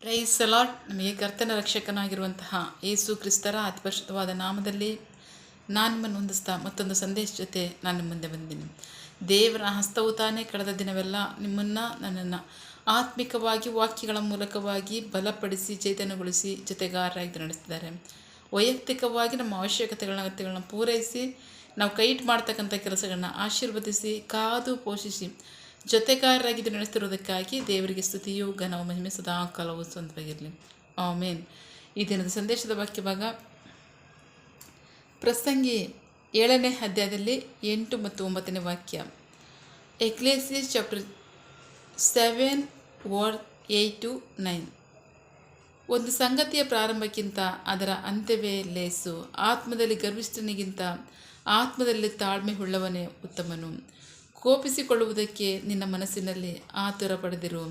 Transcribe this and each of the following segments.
Price lord. ನಮಗೆ ಕರ್ತನ ರಕ್ಷಕನಾಗಿರುವಂತಹ ಯೇಸು ಕ್ರಿಸ್ತರ ಅತಿ ಪರಿಶುದ್ಧವಾದ ನಾಮದಲ್ಲಿ ನಾನು ನಿಮ್ಮನ್ನು ಹೊಂದಿಸ್ತಾ ಮತ್ತೊಂದು ಸಂದೇಶ ಜೊತೆ ನಾನು ನಿಮ್ಮ ಮುಂದೆ ಬಂದಿದ್ದೀನಿ. ದೇವರ ಹಸ್ತವು ತಾನೇ ಕಳೆದ ದಿನವೆಲ್ಲ ನಿಮ್ಮನ್ನು ನನ್ನನ್ನು ಆತ್ಮಿಕವಾಗಿ ವಾಕ್ಯಗಳ ಮೂಲಕವಾಗಿ ಬಲಪಡಿಸಿ ಚೈತನ್ಯಗೊಳಿಸಿ ಜೊತೆಗಾರರಾಗಿ ನಡೆಸ್ತಿದ್ದಾರೆ. ವೈಯಕ್ತಿಕವಾಗಿ ನಮ್ಮ ಅಗತ್ಯಗಳನ್ನ ಪೂರೈಸಿ ನಾವು ಕೈಟ್ ಮಾಡ್ತಕ್ಕಂಥ ಕೆಲಸಗಳನ್ನ ಆಶೀರ್ವದಿಸಿ ಕಾದು ಪೋಷಿಸಿ ಜೊತೆಗಾರರಾಗಿ ನಡೆಸ್ತಿರೋದಕ್ಕಾಗಿ ದೇವರಿಗೆ ಸ್ತುತಿಯು ಘನವು ಮಹಿಮೆ ಸದಾ ಕಾಲವು ಸ್ವಂತವಾಗಿರಲಿ. ಆಮೇನ್. ಈ ದಿನದ ಸಂದೇಶದ ವಾಕ್ಯ ಭಾಗ ಪ್ರಸಂಗಿ 7ನೇ ಅಧ್ಯಾಯದಲ್ಲಿ 8 ಮತ್ತು 9ನೇ ವಾಕ್ಯ. ಎಕ್ಲೇಸಿಯಸ್ ಚಾಪ್ಟರ್ 7 ವರ್ಸ್ 8-9. ಒಂದು ಸಂಗತಿಯ ಪ್ರಾರಂಭಕ್ಕಿಂತ ಅದರ ಅಂತ್ಯವೇ ಲೇಸು. ಆತ್ಮದಲ್ಲಿ ಗರ್ವಿಷ್ಠನಿಗಿಂತ ಆತ್ಮದಲ್ಲಿ ತಾಳ್ಮೆ ಉಳ್ಳವನೇ ಉತ್ತಮನು. ಕೋಪಿಸಿಕೊಳ್ಳುವುದಕ್ಕೆ ನಿನ್ನ ಮನಸ್ಸಿನಲ್ಲಿ ಆತುರ ಪಡೆದಿರು,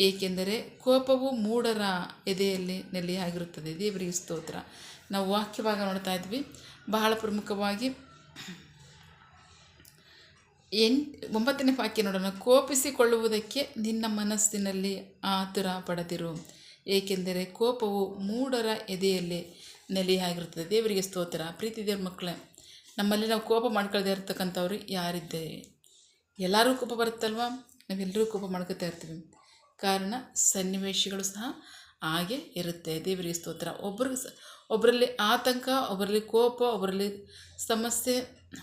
ಏಕೆಂದರೆ ಕೋಪವು ಮೂಢರ ಎದೆಯಲ್ಲಿ ನೆಲೆಯಾಗಿರುತ್ತದೆ. ದೇವರಿಗೆ ಸ್ತೋತ್ರ. ನಾವು ವಾಕ್ಯಭಾಗ ನೋಡ್ತಾ ಇದ್ವಿ. ಬಹಳ ಪ್ರಮುಖವಾಗಿ 9ನೇ ವಾಕ್ಯ ನೋಡೋಣ. ಕೋಪಿಸಿಕೊಳ್ಳುವುದಕ್ಕೆ ನಿನ್ನ ಮನಸ್ಸಿನಲ್ಲಿ ಆತುರ ಪಡೆದಿರು, ಏಕೆಂದರೆ ಕೋಪವು ಮೂಢರ ಎದೆಯಲ್ಲಿ ನೆಲೆಯಾಗಿರುತ್ತದೆ. ದೇವರಿಗೆ ಸ್ತೋತ್ರ. ಪ್ರೀತಿ ದೇವ್ರ ಮಕ್ಕಳೇ, ನಮ್ಮಲ್ಲಿ ನಾವು ಕೋಪ ಮಾಡ್ಕೊಳ್ಳದೆ ಇರ್ತಕ್ಕಂಥವ್ರು ಯಾರಿದ್ದೇವೆ? ಎಲ್ಲರೂ ಕೋಪ ಬರುತ್ತಲ್ವ? ನಾವೆಲ್ಲರೂ ಕೋಪ ಮಾಡ್ಕೊತಾ ಇರ್ತೀವಿ. ಕಾರಣ ಸನ್ನಿವೇಶಗಳು ಸಹ ಹಾಗೆ ಇರುತ್ತೆ. ದೇವರಿಗೆ ಸ್ತೋತ್ರ. ಒಬ್ಬರಲ್ಲಿ ಆತಂಕ, ಒಬ್ಬರಲ್ಲಿ ಕೋಪ, ಒಬ್ಬರಲ್ಲಿ ಸಮಸ್ಯೆ,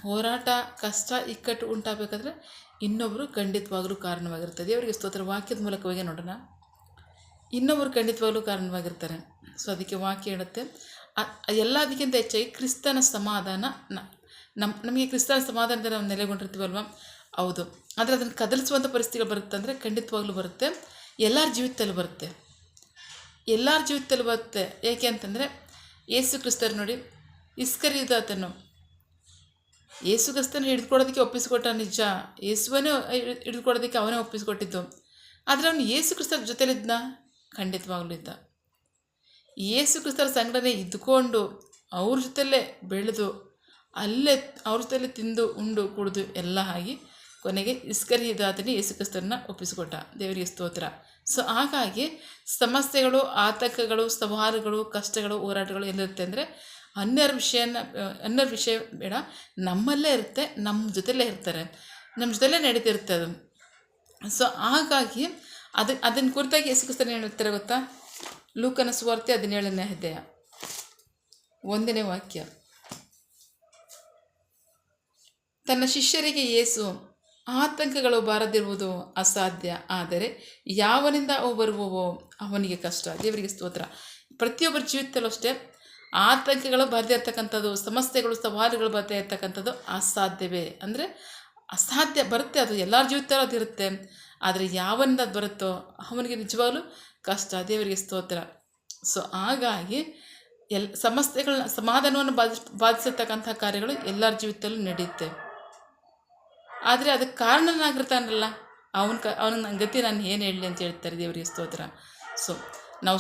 ಹೋರಾಟ, ಕಷ್ಟ, ಇಕ್ಕಟ್ಟು ಉಂಟಾಗಬೇಕಾದ್ರೆ ಇನ್ನೊಬ್ಬರು ಖಂಡಿತವಾಗಲೂ ಕಾರಣವಾಗಿರ್ತಾರೆ. ದೇವರಿಗೆ ಸ್ತೋತ್ರ. ವಾಕ್ಯದ ಮೂಲಕವಾಗಿ ನೋಡೋಣ. ಇನ್ನೊಬ್ಬರು ಖಂಡಿತವಾಗಲೂ ಕಾರಣವಾಗಿರ್ತಾರೆ. ಸೊ ಅದಕ್ಕೆ ವಾಕ್ಯ ಹೇಳುತ್ತೆ, ಎಲ್ಲದಕ್ಕಿಂತ ಹೆಚ್ಚಾಗಿ ಕ್ರಿಸ್ತನ ಸಮಾಧಾನ. ನಮಗೆ ಕ್ರಿಸ್ತನ ಸಮಾಧಾನದಿಂದ ನಾವು ನೆಲೆಗೊಂಡಿರ್ತೀವಲ್ವ? ಹೌದು. ಆದರೆ ಅದನ್ನು ಕದಲಿಸುವಂಥ ಪರಿಸ್ಥಿತಿಗಳು ಬರುತ್ತೆ ಅಂದರೆ ಖಂಡಿತವಾಗ್ಲೂ ಬರುತ್ತೆ. ಎಲ್ಲರ ಜೀವಿತದಲ್ಲೂ ಬರುತ್ತೆ. ಎಲ್ಲರ ಜೀವಿತದಲ್ಲೂ ಬರುತ್ತೆ. ಏಕೆ ಅಂತಂದರೆ ಯೇಸು ಕ್ರಿಸ್ತರು ನೋಡಿ, ಇಸ್ಕರಿಯೋತನು ಯೇಸು ಕ್ರಿಸ್ತನ ಹಿಡಿದುಕೊಡೋದಕ್ಕೆ ಒಪ್ಪಿಸಿಕೊಟ್ಟ ನಿಜ. ಯೇಸುವನ್ನೇ ಹಿಡಿದುಕೊಡೋದಕ್ಕೆ ಅವನೇ ಒಪ್ಪಿಸಿಕೊಟ್ಟಿದ್ದು. ಆದರೆ ಅವನು ಯೇಸು ಕ್ರಿಸ್ತರ ಜೊತೆಲಿದ್ದ? ಖಂಡಿತವಾಗ್ಲೂ ಇದ್ದ. ಯೇಸು ಕ್ರಿಸ್ತರ ಸಂಘಟನೆ ಇದ್ದುಕೊಂಡು ಅವ್ರ ಜೊತೆಲೇ ಬೆಳೆದು ಅಲ್ಲೇ ಅವ್ರ ಜೊತೆಲೇ ತಿಂದು ಉಂಡು ಕುಡಿದು ಎಲ್ಲ ಆಗಿ ಕೊನೆಗೆ ಇಸ್ಕರಿಯೋತನೇ ಯೇಸು ಕ್ರಿಸ್ತರನ್ನ ಒಪ್ಪಿಸಿಕೊಟ್ಟ. ದೇವರಿಗೆ ಸ್ತೋತ್ರ. ಸೊ ಹಾಗಾಗಿ ಸಮಸ್ಯೆಗಳು, ಆತಂಕಗಳು, ಸವಾಲುಗಳು, ಕಷ್ಟಗಳು, ಹೋರಾಟಗಳು ಎಲ್ಲಿರುತ್ತೆ ಅಂದರೆ ಅನ್ಯರ ವಿಷಯ ಬೇಡ, ನಮ್ಮಲ್ಲೇ ಇರುತ್ತೆ, ನಮ್ಮ ಜೊತೆಲೇ ಇರ್ತಾರೆ, ನಮ್ಮ ಜೊತೆಲೇ ನಡೀತಿರುತ್ತೆ ಅದು. ಸೊ ಹಾಗಾಗಿ ಅದನ್ನು ಕುರಿತಾಗಿ ಯೇಸು ಕ್ರಿಸ್ತರು ಏನು ಹೇಳ್ತಾರೆ ಗೊತ್ತಾ? ಲೂಕನ ಸುವಾರ್ತೆ 17ನೇ ಅಧ್ಯಾಯ 1ನೇ ವಾಕ್ಯ. ತನ್ನ ಶಿಷ್ಯರಿಗೆ ಯೇಸು, ಆತಂಕಗಳು ಬಾರದಿರುವುದು ಅಸಾಧ್ಯ, ಆದರೆ ಯಾವನಿಂದ ಅವು ಬರುವವೋ ಅವನಿಗೆ ಕಷ್ಟ. ದೇವರಿಗೆ ಸ್ತೋತ್ರ. ಪ್ರತಿಯೊಬ್ಬರ ಜೀವಿತದಲ್ಲೂ ಅಷ್ಟೇ ಆತಂಕಗಳು ಬರದೇ ಇರ್ತಕ್ಕಂಥದ್ದು, ಸಮಸ್ಯೆಗಳು, ಸವಾಲುಗಳು ಬರದೇ ಇರ್ತಕ್ಕಂಥದ್ದು ಅಸಾಧ್ಯವೇ. ಅಂದರೆ ಅಸಾಧ್ಯ ಬರುತ್ತೆ. ಅದು ಎಲ್ಲರ ಜೀವಿತದಲ್ಲೂ ಅದು ಇರುತ್ತೆ. ಆದರೆ ಯಾವನಿಂದ ಅದು ಬರುತ್ತೋ ಅವನಿಗೆ ನಿಜವಾಗಲೂ ಕಷ್ಟ. ದೇವರಿಗೆ ಸ್ತೋತ್ರ. ಸೊ ಹಾಗಾಗಿ ಸಮಸ್ಯೆಗಳನ್ನ, ಸಮಾಧಾನವನ್ನು ಬಾಧಿಸಿರ್ತಕ್ಕಂಥ ಕಾರ್ಯಗಳು ಎಲ್ಲರ ಜೀವಿತದಲ್ಲೂ ನಡೆಯುತ್ತೆ. ಆದರೆ ಅದಕ್ಕೆ ಕಾರಣನಾಗಿರ್ತಾನಲ್ಲ ಅವನ ಗತಿ ನಾನು ಏನು ಹೇಳಲಿ ಅಂತ ಹೇಳ್ತಾರೆ. ದೇವರಿಗೆ ಸ್ತೋತ್ರ. ಸೊ ನಾವು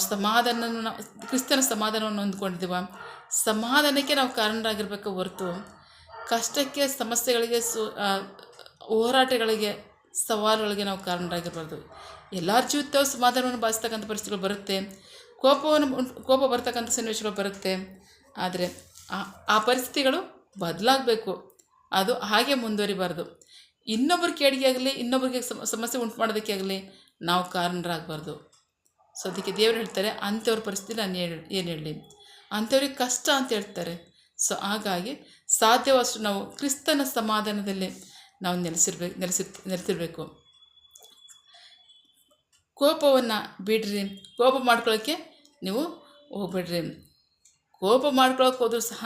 ಕ್ರಿಸ್ತನ ಸಮಾಧಾನವನ್ನು ಹೊಂದ್ಕೊಂಡಿದ್ದೀವ? ಸಮಾಧಾನಕ್ಕೆ ನಾವು ಕಾರಣರಾಗಿರ್ಬೇಕು ಹೊರತು ಕಷ್ಟಕ್ಕೆ, ಸಮಸ್ಯೆಗಳಿಗೆ, ಹೋರಾಟಗಳಿಗೆ, ಸವಾಲುಗಳಿಗೆ ನಾವು ಕಾರಣರಾಗಿರ್ಬಾರ್ದು. ಎಲ್ಲರ ಜೀವಿತವು ಸಮಾಧಾನವನ್ನು ಬಾಧಿಸ್ತಕ್ಕಂಥ ಪರಿಸ್ಥಿತಿಗಳು ಬರುತ್ತೆ. ಕೋಪ ಬರ್ತಕ್ಕಂಥ ಸನ್ನಿವೇಶಗಳು ಬರುತ್ತೆ. ಆದರೆ ಆ ಪರಿಸ್ಥಿತಿಗಳು ಬದಲಾಗಬೇಕು. ಅದು ಹಾಗೆ ಮುಂದುವರಿಬಾರ್ದು. ಇನ್ನೊಬ್ಬರ ಕೇಡಿಗೆ ಆಗಲಿ, ಇನ್ನೊಬ್ಬರಿಗೆ ಸಮಸ್ಯೆ ಉಂಟು ಮಾಡೋದಕ್ಕೆ ಆಗಲಿ ನಾವು ಕಾರಣರಾಗಬಾರ್ದು. ಸೊ ಅದಕ್ಕೆ ದೇವರು ಹೇಳ್ತಾರೆ, ಅಂಥವ್ರ ಪರಿಸ್ಥಿತಿ ನಾನು ಏನು ಹೇಳಲಿ, ಅಂಥವ್ರಿಗೆ ಕಷ್ಟ ಅಂತ ಹೇಳ್ತಾರೆ. ಸೊ ಹಾಗಾಗಿ ಸಾಧ್ಯವಷ್ಟು ನಾವು ಕ್ರಿಸ್ತನ ಸಮಾಧಾನದಲ್ಲಿ ನಾವು ನೆಲೆಸಿರ್ಬೇಕು. ಕೋಪವನ್ನು ಬಿಡ್ರಿ. ಕೋಪ ಮಾಡ್ಕೊಳ್ಳೋಕ್ಕೆ ನೀವು ಹೋಗ್ಬೇಡ್ರಿ. ಕೋಪ ಮಾಡ್ಕೊಳ್ಳೋಕೆ ಹೋದರೂ ಸಹ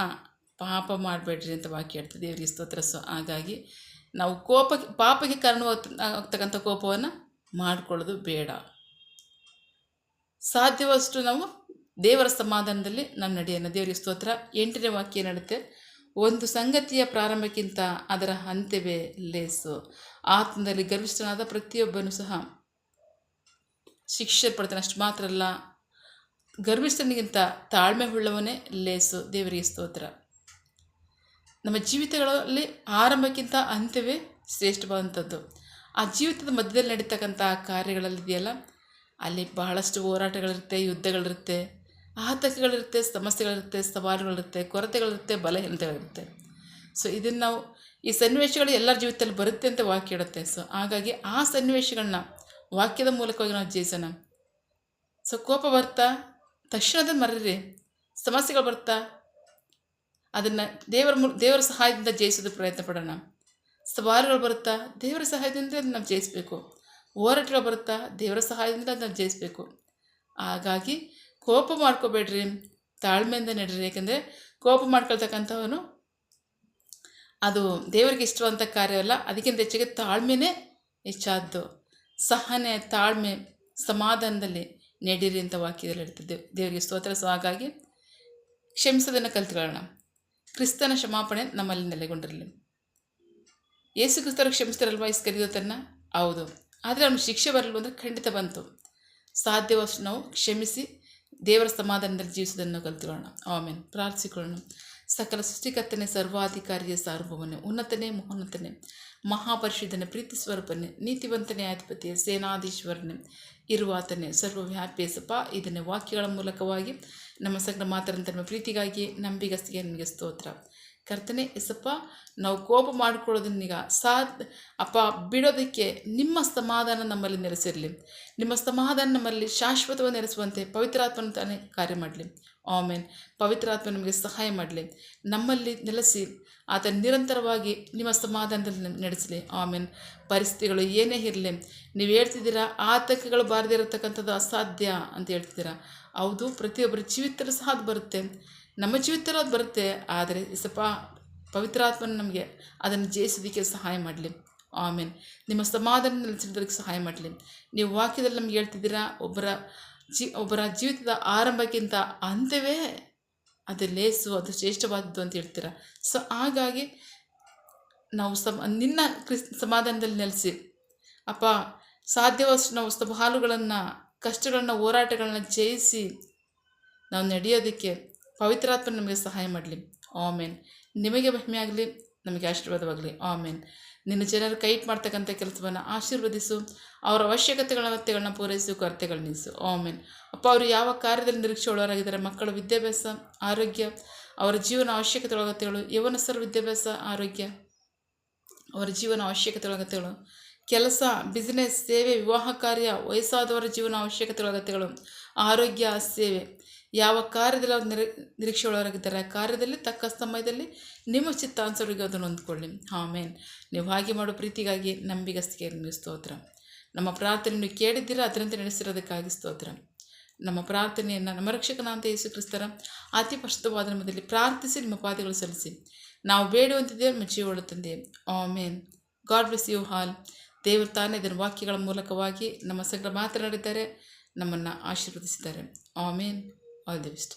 ಪಾಪ ಮಾಡಬೇಡ್ರಿ ಅಂತ ವಾಕ್ಯ ಹೇಳ್ತದೆ. ದೇವರಿಗೆ ಸ್ತೋತ್ರ. ಸೊ ಹಾಗಾಗಿ ನಾವು ಪಾಪಕ್ಕೆ ಕಾರಣವಾಗ್ತಕ್ಕಂಥ ಕೋಪವನ್ನು ಮಾಡಿಕೊಳ್ಳೋದು ಬೇಡ. ಸಾಧ್ಯವಷ್ಟು ನಾವು ದೇವರ ಸಮಾಧಾನದಲ್ಲಿ ನಾವು ನಡೆಯೋಣ. ದೇವರಿಗೆ ಸ್ತೋತ್ರ. 8ನೇ ವಾಕ್ಯ ನಡುತ್ತೆ, ಒಂದು ಸಂಗತಿಯ ಪ್ರಾರಂಭಕ್ಕಿಂತ ಅದರ ಅಂತ್ಯವೇ ಲೇಸು. ಆತ್ಮದಲ್ಲಿ ಗರ್ವಿಷ್ಠನಾದ ಪ್ರತಿಯೊಬ್ಬನೂ ಸಹ ಶಿಕ್ಷೆ ಪಡ್ತಾನೆ. ಅಷ್ಟು ಮಾತ್ರ ಅಲ್ಲ, ಗರ್ವಿಷ್ಠನಿಗಿಂತ ತಾಳ್ಮೆ ಉಳ್ಳವನೇ ಲೇಸು. ದೇವರಿಗೆ ಸ್ತೋತ್ರ. ನಮ್ಮ ಜೀವಿತಗಳಲ್ಲಿ ಆರಂಭಕ್ಕಿಂತ ಅಂತ್ಯವೇ ಶ್ರೇಷ್ಠವಾದಂಥದ್ದು. ಆ ಜೀವಿತದ ಮಧ್ಯದಲ್ಲಿ ನಡೀತಕ್ಕಂಥ ಕಾರ್ಯಗಳಲ್ಲಿದೆಯಲ್ಲ, ಅಲ್ಲಿ ಬಹಳಷ್ಟು ಹೋರಾಟಗಳಿರುತ್ತೆ, ಯುದ್ಧಗಳಿರುತ್ತೆ, ಆತಂಕಗಳಿರುತ್ತೆ, ಸಮಸ್ಯೆಗಳಿರುತ್ತೆ, ಸವಾಲುಗಳಿರುತ್ತೆ, ಕೊರತೆಗಳಿರುತ್ತೆ, ಬಲಹೀನತೆಗಳಿರುತ್ತೆ. ಸೊ ಇದನ್ನು ನಾವು ಈ ಸನ್ನಿವೇಶಗಳು ಎಲ್ಲರ ಜೀವಿತದಲ್ಲಿ ಬರುತ್ತೆ ಅಂತ ವಾಕ್ಯ ಇಡುತ್ತೆ. ಸೊ ಹಾಗಾಗಿ ಆ ಸನ್ನಿವೇಶಗಳನ್ನ ವಾಕ್ಯದ ಮೂಲಕವಾಗಿ ನಾವು ಜಯಿಸೋಣ. ಸೊ ಕೋಪ ಬರ್ತಾ ತಕ್ಷಣದ ಮರ್ರಿ, ಸಮಸ್ಯೆಗಳು ಬರ್ತಾ ಅದನ್ನು ದೇವರ ಸಹಾಯದಿಂದ ಜಯಿಸೋದು ಪ್ರಯತ್ನ ಪಡೋಣ. ಸವಾಲುಗಳು ಬರುತ್ತಾ ದೇವರ ಸಹಾಯದಿಂದ ಅದನ್ನು ನಾವು ಜಯಿಸಬೇಕು. ಹೋರಾಟಗಳು ಬರುತ್ತಾ ದೇವರ ಸಹಾಯದಿಂದ ಅದನ್ನು ಜಯಿಸಬೇಕು. ಹಾಗಾಗಿ ಕೋಪ ಮಾಡ್ಕೋಬೇಡ್ರಿ, ತಾಳ್ಮೆಯಿಂದ ನಡೀರಿ. ಯಾಕೆಂದರೆ ಕೋಪ ಮಾಡ್ಕೊಳ್ತಕ್ಕಂಥವನು ಅದು ದೇವರಿಗೆ ಇಷ್ಟವಂಥ ಕಾರ್ಯವಲ್ಲ. ಅದಕ್ಕಿಂತ ಹೆಚ್ಚಿಗೆ ತಾಳ್ಮೆನೇ ಹೆಚ್ಚಾದ್ದು. ಸಹನೆ, ತಾಳ್ಮೆ, ಸಮಾಧಾನದಲ್ಲಿ ನಡೀರಿ ಅಂತ ವಾಕ್ಯದಲ್ಲಿ ಹೇಳ್ತಿದ್ದೆ. ದೇವರಿಗೆ ಸ್ತೋತ್ರ. ಸೊ ಹಾಗಾಗಿ ಕ್ಷಮಿಸೋದನ್ನು ಕಲ್ತ್ಕೊಳ್ಳೋಣ. ಕ್ರಿಸ್ತನ ಕ್ಷಮಾಪಣೆ ನಮ್ಮಲ್ಲಿ ನೆಲೆಗೊಂಡಿರಲಿ. ಯೇಸು ಕ್ರಿಸ್ತರು ಕ್ಷಮಿಸ್ತಾರಲ್ವ ಇಸ್ಕರಿಯೋತನ್ನು? ಹೌದು. ಆದರೆ ಅವನು ಶಿಕ್ಷೆ ಬರಲು ಅಂದರೆ ಖಂಡಿತ ಬಂತು. ಸಾಧ್ಯವಷ್ಟು ನಾವು ಕ್ಷಮಿಸಿ ದೇವರ ಸಮಾಧಾನದಲ್ಲಿ ಜೀವಿಸೋದನ್ನು ಕಲ್ತ್ಕೊಳ್ಳೋಣ. ಆಮೇಲೆ ಪ್ರಾರ್ಥಿಸಿಕೊಳ್ಳೋಣ. ಸಕಲ ಸೃಷ್ಟಿಕರ್ತನೆ, ಸರ್ವಾಧಿಕಾರಿಯ ಸಾರ್ವಭೌಮನೆ, ಉನ್ನತನೇ ಮಹೋನ್ನತನೇ, ಮಹಾಪರಿಶುದ್ಧನೇ, ಪ್ರೀತಿ ಸ್ವರೂಪನೇ, ನೀತಿವಂತನೇ, ಅಧಿಪತಿಯ ಸೇನಾಧೀಶ್ವರನೇ, ಇರುವಾತನೇ, ಸರ್ವವ್ಯಾಪಿ ಸಪ. ಇದನ್ನೇ ವಾಕ್ಯಗಳ ಮೂಲಕವಾಗಿ ನಮ್ಮ ಸಂಗಡ ಮಾತಾಡಂತ ನಮ್ಮ ಪ್ರೀತಿಗಾಗಿ ನಂಬಿಗಸ್ತಿಗೆ ನಿಮಗೆ ಸ್ತೋತ್ರ. ಕರ್ತನೆ ಎಸಪ್ಪ, ನಾವು ಕೋಪ ಮಾಡಿಕೊಳ್ಳೋದನ್ನೀಗ ಅಪ್ಪ ಬಿಡೋದಕ್ಕೆ ನಿಮ್ಮ ಸಮಾಧಾನ ನಮ್ಮಲ್ಲಿ ನೆಲೆಸಿರಲಿ. ನಿಮ್ಮ ಸಮಾಧಾನ ನಮ್ಮಲ್ಲಿ ಶಾಶ್ವತವಾಗಿ ನೆಲೆಸುವಂತೆ ಪವಿತ್ರಾತ್ಮನ ತಾನೇ ಕಾರ್ಯ ಮಾಡಲಿ. ಆಮೇನ್. ಪವಿತ್ರಾತ್ಮ ನಮಗೆ ಸಹಾಯ ಮಾಡಲಿ, ನಮ್ಮಲ್ಲಿ ನೆಲೆಸಿ ಆತ ನಿರಂತರವಾಗಿ ನಿಮ್ಮ ಸಮಾಧಾನದಲ್ಲಿ ನಡೆಸಲಿ. ಆಮೇನ್. ಪರಿಸ್ಥಿತಿಗಳು ಏನೇ ಇರಲಿ, ನೀವು ಹೇಳ್ತಿದ್ದೀರಾ ಆತಂಕಗಳು ಬಾರದೇ ಇರತಕ್ಕಂಥದ್ದು ಅಸಾಧ್ಯ ಅಂತ ಹೇಳ್ತಿದ್ದೀರಾ. ಹೌದು, ಪ್ರತಿಯೊಬ್ಬರ ಜೀವಿತದಲ್ಲೂ ಸಹ ಅದು ಬರುತ್ತೆ, ನಮ್ಮ ಜೀವಿತದಲ್ಲೂ ಅದು ಬರುತ್ತೆ. ಆದರೆ ಸ್ವಲ್ಪ ಪವಿತ್ರಾತ್ಮನ ನಮಗೆ ಅದನ್ನು ಜಯಿಸೋದಕ್ಕೆ ಸಹಾಯ ಮಾಡಲಿ. ಆಮೇನ್. ನಿಮ್ಮ ಸಮಾಧಾನ ನೆಲೆಸಿರೋದಕ್ಕೆ ಸಹಾಯ ಮಾಡಲಿ. ನೀವು ವಾಕ್ಯದಲ್ಲಿ ನಮ್ಗೆ ಹೇಳ್ತಿದ್ದೀರಾ, ಒಬ್ಬರ ಜೀವಿತದ ಆರಂಭಕ್ಕಿಂತ ಅಂತ್ಯವೇ ಅದು ಲೇಸು, ಅದು ಶ್ರೇಷ್ಠವಾದದ್ದು ಅಂತ ಹೇಳ್ತೀರ. ಸೊ ಹಾಗಾಗಿ ನಾವು ನಿನ್ನ ಸಮಾಧಾನದಲ್ಲಿ ನೆಲೆಸಿ ಅಪ್ಪ, ಸಾಧ್ಯವಷ್ಟು ನಾವು ಸವಾಲುಗಳನ್ನು, ಕಷ್ಟಗಳನ್ನು, ಹೋರಾಟಗಳನ್ನ ಜಯಿಸಿ ನಾವು ನಡೆಯೋದಕ್ಕೆ ಪವಿತ್ರಾತ್ಮ ನಮಗೆ ಸಹಾಯ ಮಾಡಲಿ. ಆಮೇನ್. ನಿಮಗೆ ಮಹಿಮೆ ಆಗಲಿ, ನಮಗೆ ಆಶೀರ್ವಾದವಾಗಲಿ. ಆಮೇನ್. ನಿನ್ನ ಜನರು ಕೈಟ್ ಮಾಡ್ತಕ್ಕಂಥ ಕೆಲಸವನ್ನು ಆಶೀರ್ವದಿಸು, ಅವರ ಅವಶ್ಯಕತೆಗಳನ್ನ ಪೂರೈಸು, ಕೊರತೆಗಳು ನಿಲ್ಲಿಸು. ಆಮೇನ್. ಅಪ್ಪ, ಅವರು ಯಾವ ಕಾರ್ಯದಲ್ಲಿ ನಿರೀಕ್ಷೆ ಒಳಗಾಗಿದ್ದಾರೆ, ಮಕ್ಕಳ ವಿದ್ಯಾಭ್ಯಾಸ, ಆರೋಗ್ಯ, ಅವರ ಜೀವನ ಅವಶ್ಯಕತೆಗಳು, ಯವನಸ್ಥರ ವಿದ್ಯಾಭ್ಯಾಸ, ಆರೋಗ್ಯ, ಅವರ ಜೀವನ ಅವಶ್ಯಕತೆಗಳು, ಕೆಲಸ, ಬಿಸ್ನೆಸ್, ಸೇವೆ, ವಿವಾಹ ಕಾರ್ಯ, ವಯಸ್ಸಾದವರ ಜೀವನ ಅವಶ್ಯಕತೆಗಳು, ಆರೋಗ್ಯ, ಸೇವೆ, ಯಾವ ಕಾರ್ಯದಲ್ಲಿ ಅವ್ರು ನಿರೀಕ್ಷೆ ಒಳಗಾಗಿದ್ದಾರೆ ಆ ಕಾರ್ಯದಲ್ಲಿ ತಕ್ಕ ಸಮಯದಲ್ಲಿ ನಿಮ್ಮ ಚಿತ್ತಾನುಸಾರವಾಗಿ ಅದನ್ನು ಹೊಂದ್ಕೊಳ್ಳಿ. ಆಮೇನ್. ನೀವು ಹಾಗೆ ಮಾಡೋ ಪ್ರೀತಿಗಾಗಿ ನಂಬಿಗಸ್ತಿಗೆ ನಿಮಗೆ ಸ್ತೋತ್ರ. ನಮ್ಮ ಪ್ರಾರ್ಥನೆಯನ್ನು ಕೇಳಿದ್ದೀರಾ, ಅದರಂತೆ ನಡೆಸಿರೋದಕ್ಕಾಗಿ ಸ್ತೋತ್ರ. ನಮ್ಮ ಪ್ರಾರ್ಥನೆಯನ್ನು ನಮ್ಮ ರಕ್ಷಕನಾಂತ ಯೇಸು ಕ್ರಿಸ್ತರ ಅತಿ ಪರಿಶುದ್ಧವಾದ ನಾಮದಲ್ಲಿ ಪ್ರಾರ್ಥಿಸಿ ನಿಮ್ಮ ಪಾದಗಳು ಸಲ್ಲಿಸಿ ನಾವು ಬೇಡುವಂತಿದ್ದೇವೆ, ನಮ್ಮ ಜೀವಗಳು ತಂದೆ. Amen. God bless you all. ದೇವರು ತಾನೇ ಇದನ್ನು ವಾಕ್ಯಗಳ ಮೂಲಕವಾಗಿ ನಮ್ಮ ಸಂಗಡ ಮಾತನಾಡಿದ್ದಾರೆ, ನಮ್ಮನ್ನು ಆಶೀರ್ವದಿಸಿದ್ದಾರೆ. ಆಮೇನ್. All the best.